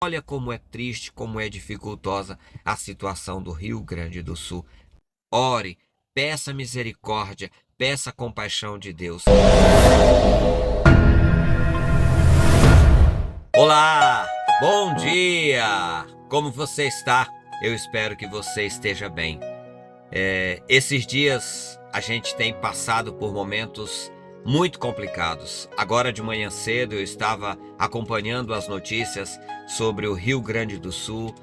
Olha como é triste, como é dificultosa a situação do Rio Grande do Sul. Ore, peça misericórdia, peça compaixão de Deus. Olá, bom dia! Como você está? Eu espero que você esteja bem. Esses dias a gente tem passado por momentos muito complicados. Agora de manhã cedo eu estava acompanhando as notícias sobre o Rio Grande do Sul,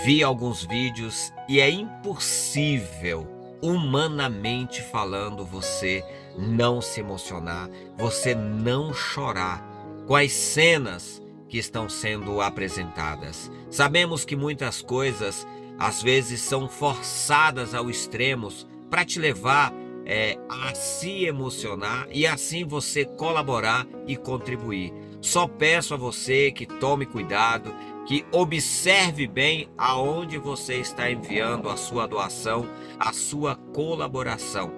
vi alguns vídeos e é impossível, humanamente falando, você não se emocionar, você não chorar com as cenas que estão sendo apresentadas. Sabemos que muitas coisas às vezes são forçadas ao extremo para te levar a se emocionar e assim você colaborar e contribuir. Só peço a você que tome cuidado, que observe bem aonde você está enviando a sua doação, a sua colaboração.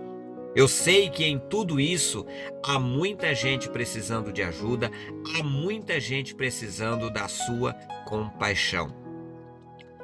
Eu sei que em tudo isso há muita gente precisando de ajuda, há muita gente precisando da sua compaixão.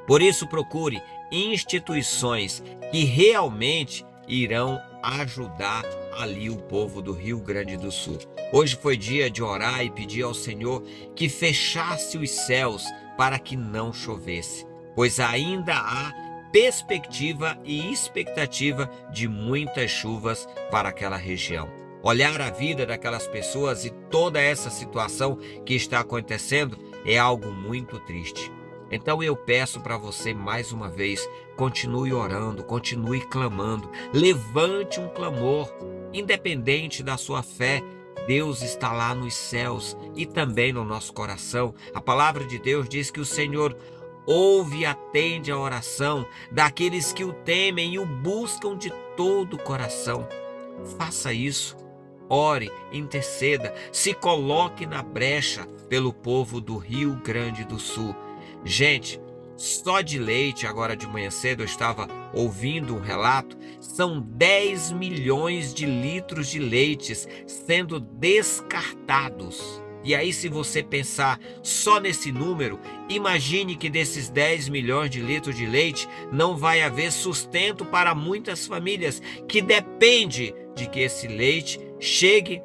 Por isso, procure instituições que realmente irão ajudar ali o povo do Rio Grande do Sul. Hoje foi dia de orar e pedir ao Senhor que fechasse os céus para que não chovesse, pois ainda há perspectiva e expectativa de muitas chuvas para aquela região. Olhar a vida daquelas pessoas e toda essa situação que está acontecendo é algo muito triste. Então eu peço para você mais uma vez, continue orando, continue clamando, levante um clamor, independente da sua fé. Deus está lá nos céus e também no nosso coração. A palavra de Deus diz que o Senhor ouve e atende a oração daqueles que o temem e o buscam de todo o coração. Faça isso. Ore, interceda, se coloque na brecha pelo povo do Rio Grande do Sul. Gente, só de leite, agora de manhã cedo eu estava ouvindo um relato, são 10 milhões de litros de leites sendo descartados. E aí, se você pensar só nesse número, imagine que desses 10 milhões de litros de leite não vai haver sustento para muitas famílias que dependem de que esse leite chegue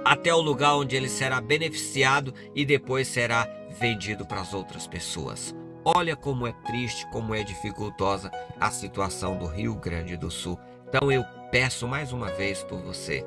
até o lugar onde ele será beneficiado e depois será vendido para as outras pessoas. Olha como é triste, como é dificultosa a situação do Rio Grande do Sul. Então eu peço mais uma vez por você.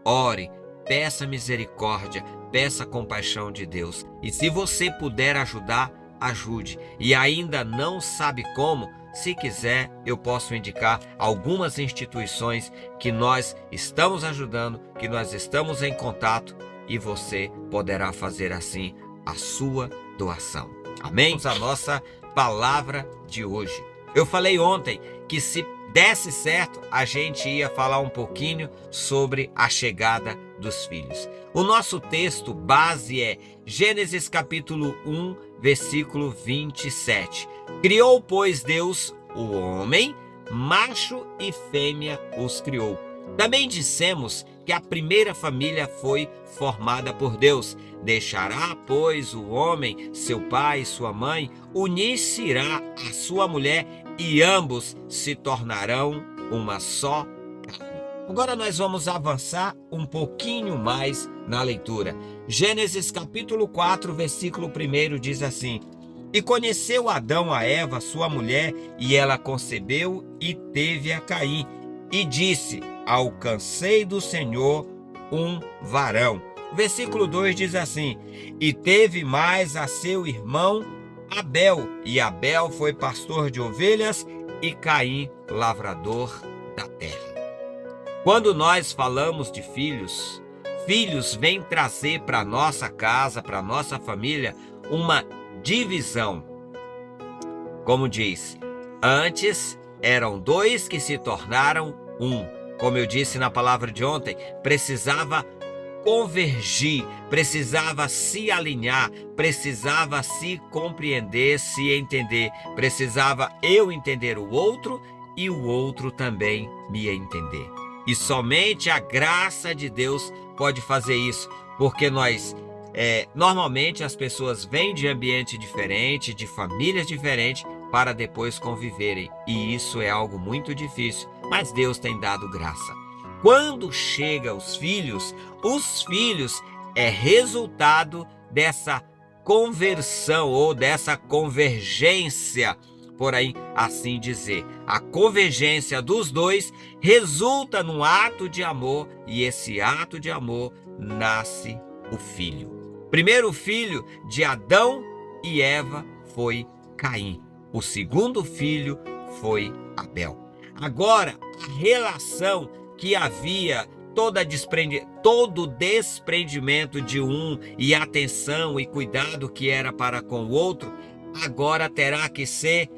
Ore, peça misericórdia, peça compaixão de Deus. E se você puder ajudar, ajude. E ainda não sabe como? Se quiser, eu posso indicar algumas instituições que nós estamos ajudando, que nós estamos em contato e você poderá fazer assim a sua doação. Amém? Vamos à nossa palavra de hoje. Eu falei ontem que se desse certo, a gente ia falar um pouquinho sobre a chegada dos filhos. O nosso texto base é Gênesis capítulo 1, versículo 27. Criou, pois, Deus o homem, macho e fêmea os criou. Também dissemos que a primeira família foi formada por Deus. Deixará, pois, o homem, seu pai e sua mãe, unir-se-á a sua mulher e ambos se tornarão uma só carne. Agora nós vamos avançar um pouquinho mais na leitura. Gênesis capítulo 4, versículo 1 diz assim: E conheceu Adão a Eva, sua mulher, e ela concebeu e teve a Caim. E disse: Alcancei do Senhor um varão. Versículo 2 diz assim: E teve mais a seu irmão Abel, e Abel foi pastor de ovelhas, e Caim lavrador da terra. Quando nós falamos de filhos, filhos vêm trazer para a nossa casa, para a nossa família, uma divisão. Como diz, antes eram dois que se tornaram um. Como eu disse na palavra de ontem, precisava convergir, precisava se alinhar, precisava se compreender, se entender, precisava eu entender o outro e o outro também me entender. E somente a graça de Deus pode fazer isso, porque nós Normalmente as pessoas vêm de ambiente diferente, de famílias diferentes, para depois conviverem. E isso é algo muito difícil, mas Deus tem dado graça. Quando chega os filhos é resultado dessa conversão ou dessa convergência, por aí assim dizer. A convergência dos dois resulta num ato de amor, e esse ato de amor nasce o filho. Primeiro filho de Adão e Eva foi Caim. O segundo filho foi Abel. Agora, a relação que havia, todo desprendimento de um e atenção e cuidado que era para com o outro, agora terá que ser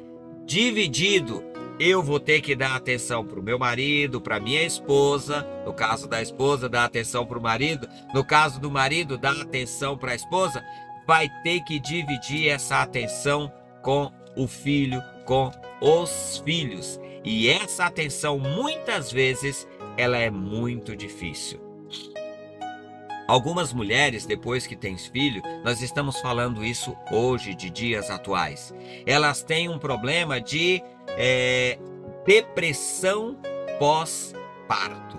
dividido. Eu vou ter que dar atenção para o meu marido, para minha esposa. No caso da esposa, dar atenção para o marido. No caso do marido, dar atenção para a esposa. Vai ter que dividir essa atenção com o filho, com os filhos. E essa atenção, muitas vezes, ela é muito difícil. Algumas mulheres, depois que têm filho, nós estamos falando isso hoje, de dias atuais, elas têm um problema de depressão pós-parto.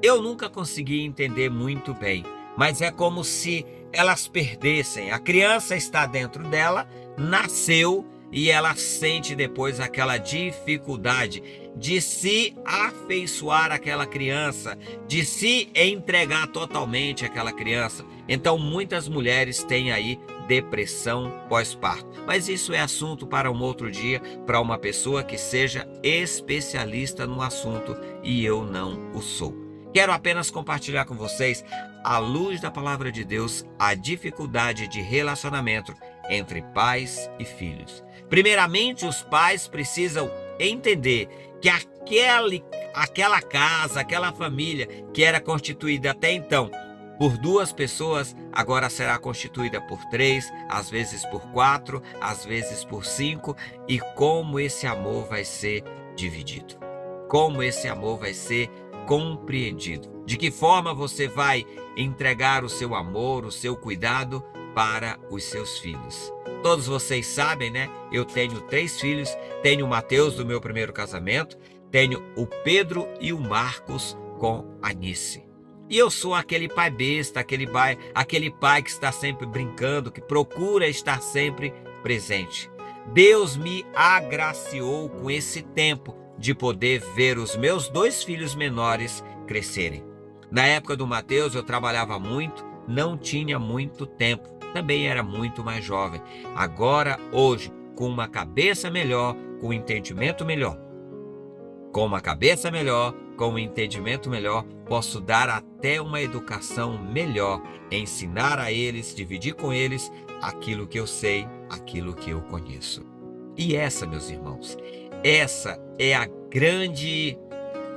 Eu nunca consegui entender muito bem, mas é como se elas perdessem. A criança está dentro dela, nasceu, e ela sente depois aquela dificuldade de se afeiçoar àquela criança, de se entregar totalmente àquela criança. Então muitas mulheres têm aí depressão pós-parto. Mas isso é assunto para um outro dia, para uma pessoa que seja especialista no assunto, e eu não o sou. Quero apenas compartilhar com vocês, à luz da palavra de Deus, a dificuldade de relacionamento entre pais e filhos. Primeiramente, os pais precisam entender que aquela casa, aquela família que era constituída até então por 2 pessoas, agora será constituída por 3, às vezes por 4, às vezes por 5, e como esse amor vai ser dividido, como esse amor vai ser compreendido, de que forma você vai entregar o seu amor, o seu cuidado para os seus filhos. Todos vocês sabem, né? Eu tenho 3 filhos, tenho o Mateus do meu primeiro casamento, tenho o Pedro e o Marcos com a Nice. E eu sou aquele pai besta, aquele pai que está sempre brincando, que procura estar sempre presente. Deus me agraciou com esse tempo de poder ver os meus 2 filhos menores crescerem. Na época do Mateus eu trabalhava muito, não tinha muito tempo, também era muito mais jovem. Agora, hoje, com uma cabeça melhor, com um entendimento melhor, com uma cabeça melhor, com um entendimento melhor, posso dar até uma educação melhor, ensinar a eles, dividir com eles aquilo que eu sei, aquilo que eu conheço. E essa, meus irmãos, essa é a grande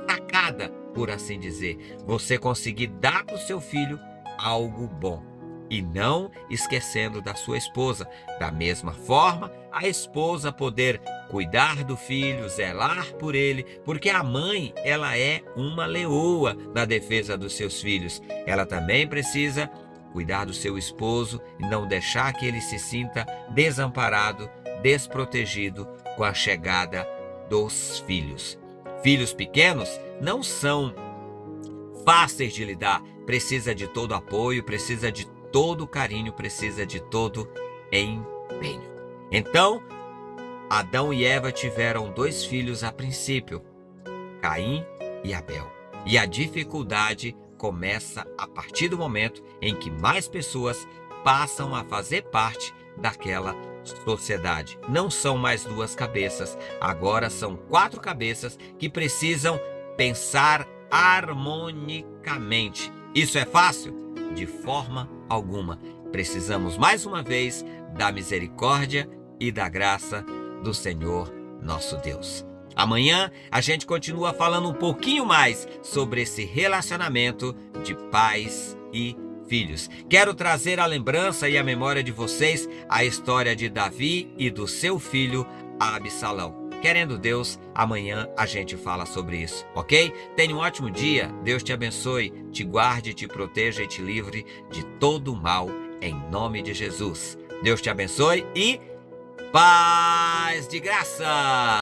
sacada, por assim dizer, você conseguir dar para o seu filho algo bom. E não esquecendo da sua esposa. Da mesma forma, a esposa poder cuidar do filho, zelar por ele, porque a mãe, ela é uma leoa na defesa dos seus filhos. Ela também precisa cuidar do seu esposo e não deixar que ele se sinta desamparado, desprotegido com a chegada dos filhos. Filhos pequenos não são fáceis de lidar, precisa de todo apoio, precisa de todo carinho, precisa de todo empenho. Então, Adão e Eva tiveram 2 filhos a princípio, Caim e Abel. E a dificuldade começa a partir do momento em que mais pessoas passam a fazer parte daquela sociedade. Não são mais 2 cabeças, agora são 4 cabeças que precisam pensar harmonicamente. Isso é fácil? De forma alguma. Precisamos mais uma vez da misericórdia e da graça do Senhor nosso Deus. Amanhã a gente continua falando um pouquinho mais sobre esse relacionamento de pais e filhos. Quero trazer a lembrança e a memória de vocês a história de Davi e do seu filho Absalão. Querendo Deus, amanhã a gente fala sobre isso, ok? Tenha um ótimo dia, Deus te abençoe, te guarde, te proteja e te livre de todo mal em nome de Jesus. Deus te abençoe e paz de graça!